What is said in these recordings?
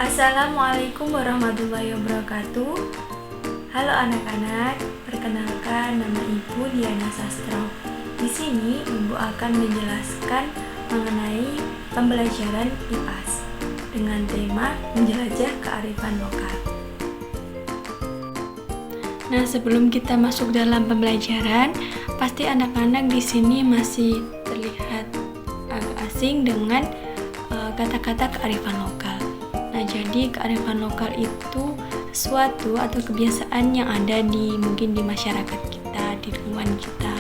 Assalamualaikum warahmatullahi wabarakatuh. Halo anak-anak, perkenalkan nama Ibu Diana Sastro. Di sini Ibu akan menjelaskan mengenai pembelajaran IPAS dengan tema menjelajah kearifan lokal. Nah, sebelum kita masuk dalam pembelajaran, pasti anak-anak di sini masih terlihat agak asing dengan kata-kata kearifan lokal. Nah, jadi kearifan lokal itu sesuatu atau kebiasaan yang ada mungkin di masyarakat kita, di lingkungan kita.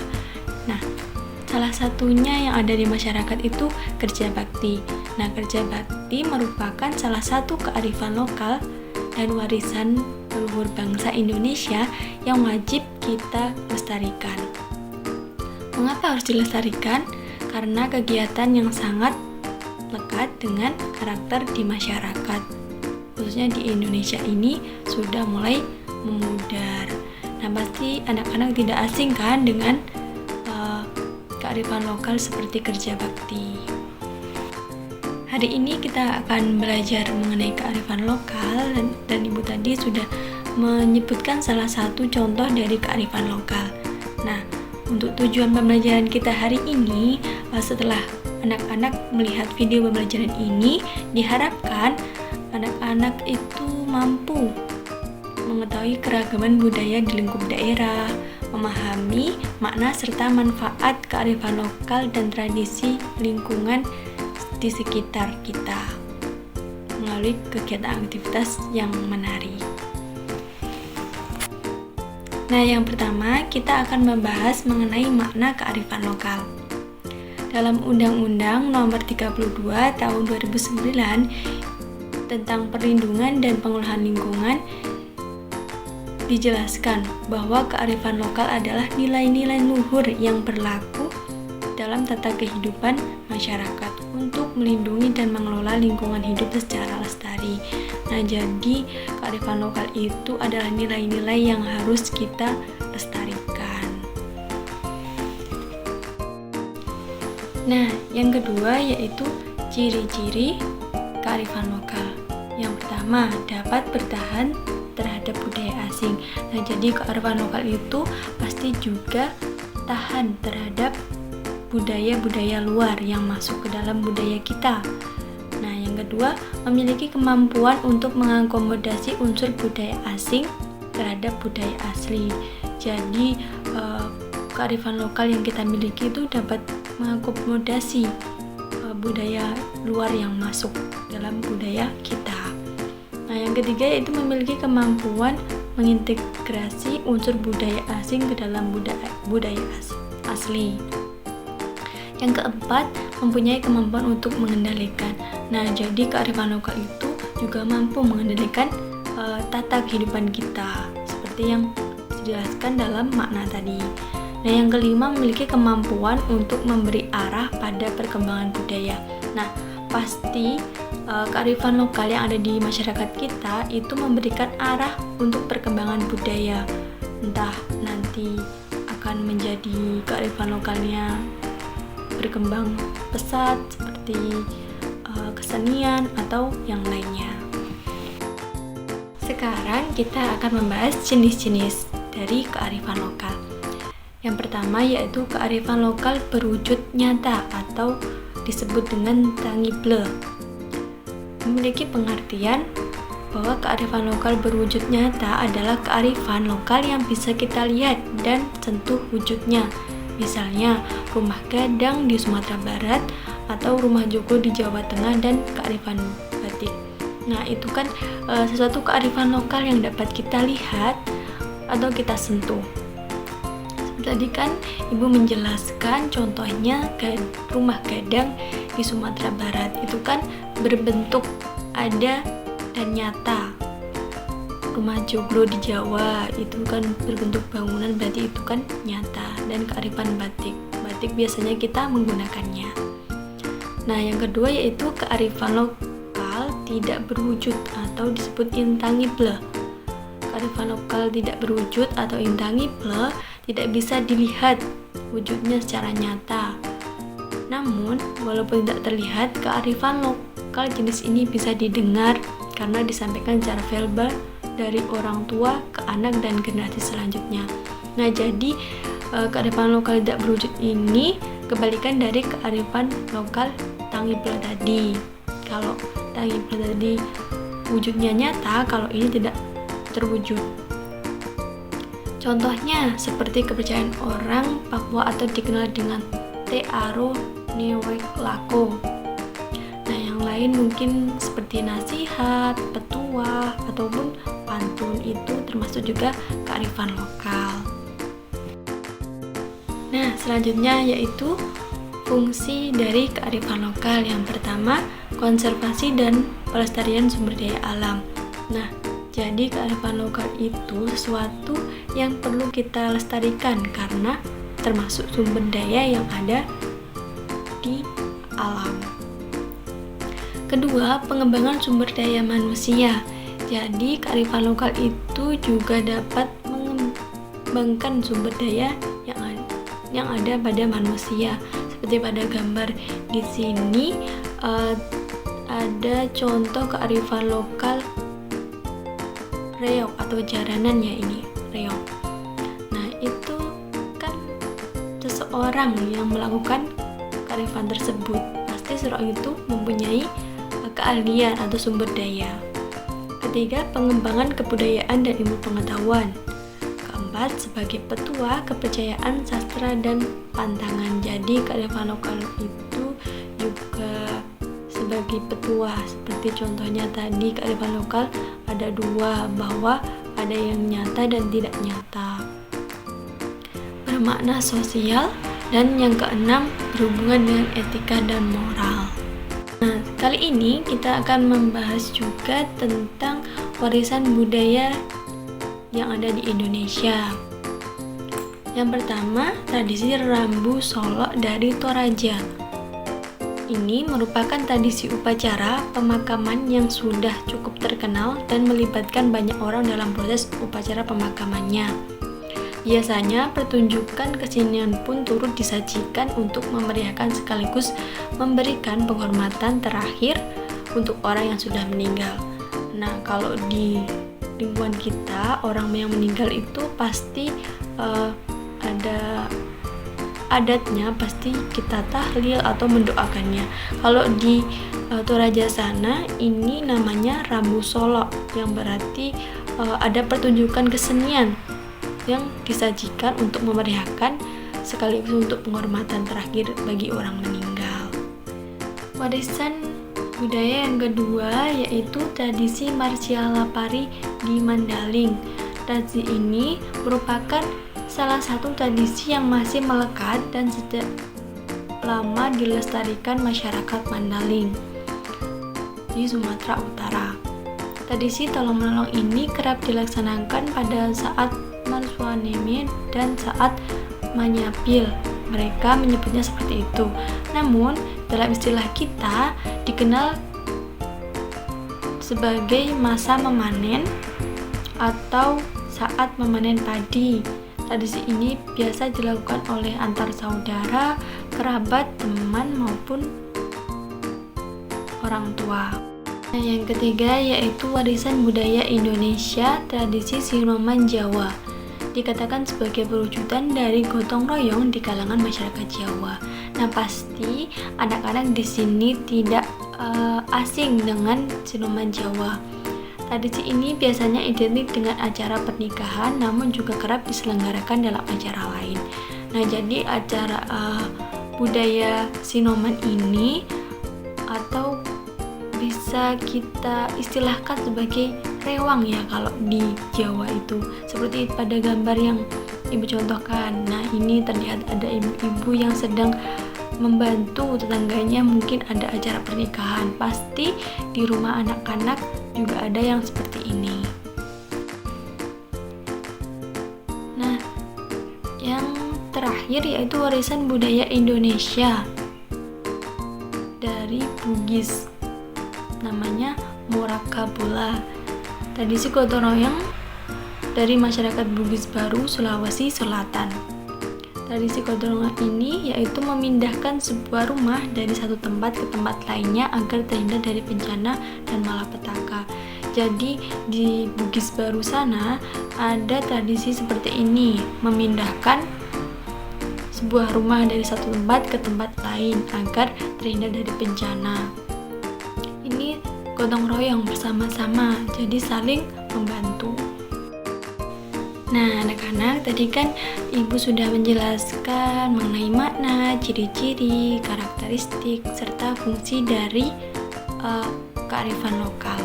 Nah, salah satunya yang ada di masyarakat itu kerja bakti. Nah, kerja bakti merupakan salah satu kearifan lokal dan warisan leluhur bangsa Indonesia yang wajib kita lestarikan. Mengapa harus dilestarikan? Karena kegiatan yang sangat lekat dengan karakter di masyarakat, khususnya di Indonesia ini sudah mulai memudar. Nah, pasti anak-anak tidak asing kan dengan kearifan lokal seperti kerja bakti. Hari ini kita akan belajar mengenai kearifan lokal dan Ibu tadi sudah menyebutkan salah satu contoh dari kearifan lokal. Nah, untuk tujuan pembelajaran kita hari ini, setelah anak-anak melihat video pembelajaran ini, diharapkan anak-anak itu mampu mengetahui keragaman budaya di lingkup daerah, memahami makna serta manfaat kearifan lokal dan tradisi lingkungan di sekitar kita melalui kegiatan aktivitas yang menarik. Nah, yang pertama kita akan membahas mengenai makna kearifan lokal. Dalam Undang-Undang Nomor 32 Tahun 2009 tentang perlindungan dan pengolahan lingkungan dijelaskan bahwa kearifan lokal adalah nilai-nilai luhur yang berlaku dalam tata kehidupan masyarakat untuk melindungi dan mengelola lingkungan hidup secara lestari. Nah, jadi kearifan lokal itu adalah nilai-nilai yang harus kita lestarikan. Nah, yang kedua yaitu ciri-ciri kearifan lokal. Yang pertama, dapat bertahan terhadap budaya asing. Nah, jadi kearifan lokal itu pasti juga tahan terhadap budaya-budaya luar yang masuk ke dalam budaya kita. Nah, yang kedua, memiliki kemampuan untuk mengakomodasi unsur budaya asing terhadap budaya asli. Jadi, kearifan lokal yang kita miliki itu dapat mengakomodasi budaya luar yang masuk dalam budaya kita. Nah, yang ketiga yaitu memiliki kemampuan mengintegrasi unsur budaya asing ke dalam budaya asli. Yang keempat, mempunyai kemampuan untuk mengendalikan. Nah, jadi kearifan lokal itu juga mampu mengendalikan tata kehidupan kita seperti yang dijelaskan dalam makna tadi. Nah, yang kelima, memiliki kemampuan untuk memberi arah pada perkembangan budaya. Nah, pasti kearifan lokal yang ada di masyarakat kita itu memberikan arah untuk perkembangan budaya. Entah nanti akan menjadi kearifan lokalnya berkembang pesat seperti kesenian atau yang lainnya. Sekarang kita akan membahas jenis-jenis dari kearifan lokal. Yang pertama yaitu kearifan lokal berwujud nyata atau disebut dengan tangible. Memiliki pengertian bahwa kearifan lokal berwujud nyata adalah kearifan lokal yang bisa kita lihat dan sentuh wujudnya. Misalnya rumah gadang di Sumatera Barat atau rumah joglo di Jawa Tengah dan kearifan batik. Nah, itu kan sesuatu kearifan lokal yang dapat kita lihat atau kita sentuh. Tadi kan Ibu menjelaskan contohnya ke rumah gadang di Sumatera Barat, itu kan berbentuk ada dan nyata. Rumah joglo di Jawa itu kan berbentuk bangunan, berarti itu kan nyata. Dan kearifan batik biasanya kita menggunakannya. Nah, yang kedua yaitu kearifan lokal tidak berwujud atau disebut intangible. Kearifan lokal tidak berwujud atau intangible tidak bisa dilihat wujudnya secara nyata. Namun, walaupun tidak terlihat, kearifan lokal jenis ini bisa didengar, karena disampaikan secara verbal dari orang tua ke anak dan generasi selanjutnya. Nah, jadi kearifan lokal tidak berwujud ini kebalikan dari kearifan lokal tangible tadi. Kalau tangible tadi wujudnya nyata, kalau ini tidak terwujud. Contohnya seperti kepercayaan orang Papua atau dikenal dengan Te Aro Newek Lako. Nah, yang lain mungkin seperti nasihat, petuah, ataupun pantun, itu termasuk juga kearifan lokal. Nah, selanjutnya yaitu fungsi dari kearifan lokal. Yang pertama, konservasi dan pelestarian sumber daya alam. Nah, jadi kearifan lokal itu sesuatu yang perlu kita lestarikan karena termasuk sumber daya yang ada di alam. Kedua, pengembangan sumber daya manusia. Jadi kearifan lokal itu juga dapat mengembangkan sumber daya yang ada pada manusia. Seperti pada gambar di sini ada contoh kearifan lokal reog atau jaranan ya, ini reog. Nah, itu kan seseorang yang melakukan kearifan tersebut. Pasti seorang itu mempunyai keahlian atau sumber daya. Ketiga, pengembangan kebudayaan dan ilmu pengetahuan. Keempat, sebagai petuah, kepercayaan, sastra, dan pantangan. Jadi kearifan lokal itu juga sebagai petuah. Seperti contohnya tadi, kearifan lokal ada dua, bahwa ada yang nyata dan tidak nyata. Bermakna sosial, dan yang keenam berhubungan dengan etika dan moral. Nah, kali ini kita akan membahas juga tentang warisan budaya yang ada di Indonesia. Yang pertama, tradisi Rambu Solo dari Toraja. Ini merupakan tradisi upacara pemakaman yang sudah cukup terkenal dan melibatkan banyak orang dalam proses upacara pemakamannya. Biasanya pertunjukan kesenian pun turut disajikan untuk memeriahkan sekaligus memberikan penghormatan terakhir untuk orang yang sudah meninggal. Nah, kalau di lingkungan kita, orang yang meninggal itu pasti ada adatnya, pasti kita tahlil atau mendoakannya. Kalau di Toraja sana, ini namanya Rambu Solo, yang berarti ada pertunjukan kesenian yang disajikan untuk memeriahkan sekaligus untuk penghormatan terakhir bagi orang meninggal. Warisan budaya yang kedua yaitu tradisi marsial lapari di Mandaling. Tradisi ini merupakan salah satu tradisi yang masih melekat dan sejak lama dilestarikan masyarakat Mandaling di Sumatera Utara. Tradisi tolong-menolong ini kerap dilaksanakan pada saat Marsuaneme dan saat Manyapil. Mereka menyebutnya seperti itu. Namun, dalam istilah kita dikenal sebagai masa memanen atau saat memanen padi. Tradisi ini biasa dilakukan oleh antar saudara, kerabat, teman, maupun orang tua. Nah, yang ketiga yaitu warisan budaya Indonesia, tradisi Sinoman Jawa. Dikatakan sebagai perwujudan dari gotong royong di kalangan masyarakat Jawa. Nah, pasti anak-anak di sini tidak asing dengan Sinoman Jawa. Tradisi ini biasanya identik dengan acara pernikahan, namun juga kerap diselenggarakan dalam acara lain. Nah, jadi acara budaya Sinoman ini atau bisa kita istilahkan sebagai rewang ya kalau di Jawa itu, seperti pada gambar yang ibu contohkan. Nah, ini terlihat ada ibu-ibu yang sedang membantu tetangganya, mungkin ada acara pernikahan. Pasti di rumah anak-anak juga ada yang seperti ini. Nah, yang terakhir yaitu warisan budaya Indonesia dari Bugis, namanya Morakabula. Tradisi gotong royong dari masyarakat Bugis Baru, Sulawesi Selatan. Tradisi gotong royong ini yaitu memindahkan sebuah rumah dari satu tempat ke tempat lainnya agar terhindar dari bencana dan malapetaka. Jadi di Bugis Baru sana ada tradisi seperti ini, memindahkan sebuah rumah dari satu tempat ke tempat lain agar terhindar dari bencana. Ini gotong royong bersama-sama, jadi saling membantu. Nah, anak-anak, tadi kan Ibu sudah menjelaskan mengenai makna, ciri-ciri, karakteristik, serta fungsi dari kearifan lokal.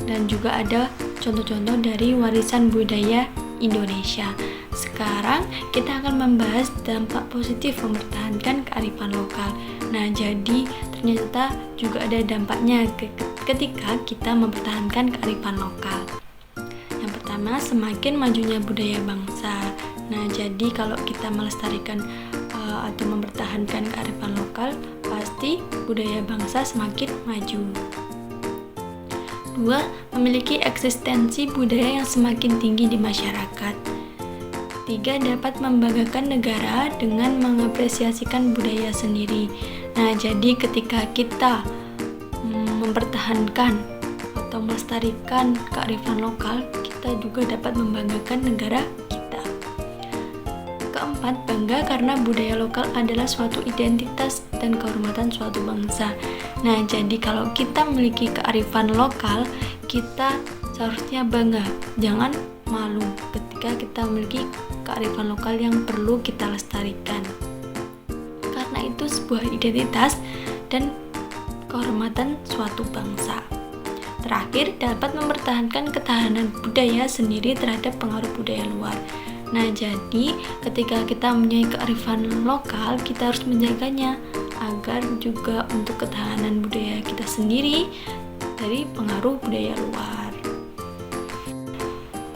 Dan juga ada contoh-contoh dari warisan budaya Indonesia. Sekarang kita akan membahas dampak positif mempertahankan kearifan lokal. Nah, jadi ternyata juga ada dampaknya ketika kita mempertahankan kearifan lokal. Yang pertama, semakin majunya budaya bangsa. Nah, jadi kalau kita melestarikan atau mempertahankan kearifan lokal, pasti budaya bangsa semakin maju. 2. Memiliki eksistensi budaya yang semakin tinggi di masyarakat. 3. Dapat membanggakan negara dengan mengapresiasikan budaya sendiri. Nah, jadi ketika kita mempertahankan atau melestarikan kearifan lokal, kita juga dapat membanggakan negara kita. 4. Bangga karena budaya lokal adalah suatu identitas dan kehormatan suatu bangsa. Nah, jadi kalau kita memiliki kearifan lokal, kita seharusnya bangga, jangan malu ketika kita memiliki kearifan lokal yang perlu kita lestarikan. Karena itu sebuah identitas dan kehormatan suatu bangsa. Terakhir, dapat mempertahankan ketahanan budaya sendiri terhadap pengaruh budaya luar. Nah, jadi ketika kita mempunyai kearifan lokal, kita harus menjaganya agar juga untuk ketahanan budaya kita sendiri dari pengaruh budaya luar.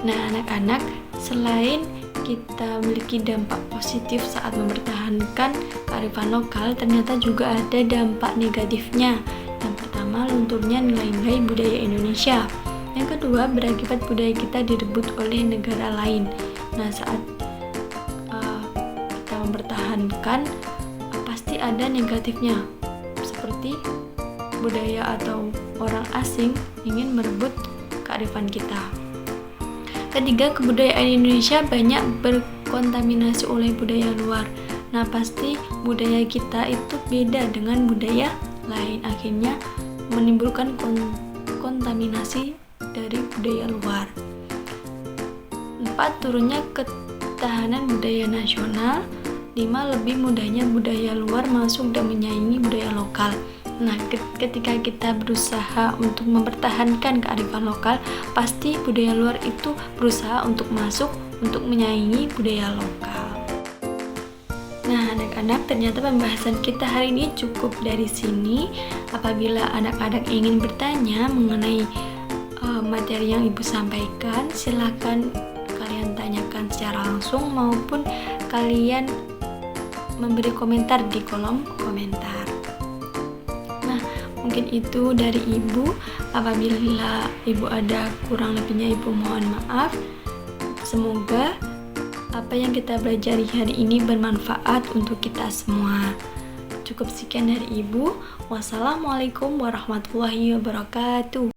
Nah, anak-anak, selain kita memiliki dampak positif saat mempertahankan kearifan lokal, ternyata juga ada dampak negatifnya. Yang pertama, lunturnya nilai-nilai budaya Indonesia. Yang kedua, berakibat budaya kita direbut oleh negara lain. Nah, saat kita mempertahankan, pasti ada negatifnya, seperti budaya atau orang asing ingin merebut kearifan kita. Ketiga, kebudayaan Indonesia banyak berkontaminasi oleh budaya luar. Nah, pasti budaya kita itu beda dengan budaya lain, akhirnya menimbulkan kontaminasi dari budaya luar. 4. Turunnya ketahanan budaya nasional. 5. Lebih mudahnya budaya luar masuk dan menyaingi budaya lokal. Nah, ketika kita berusaha untuk mempertahankan kearifan lokal, pasti budaya luar itu berusaha untuk masuk untuk menyaingi budaya lokal. Nah, anak-anak, ternyata pembahasan kita hari ini cukup dari sini. Apabila anak-anak ingin bertanya mengenai materi yang Ibu sampaikan, silakan kalian tanyakan secara langsung maupun kalian memberi komentar di kolom komentar. Nah, mungkin itu dari Ibu. Apabila Ibu ada kurang lebihnya, Ibu mohon maaf. Semoga apa yang kita pelajari hari ini bermanfaat untuk kita semua. Cukup sekian dari Ibu. Wassalamualaikum warahmatullahi wabarakatuh.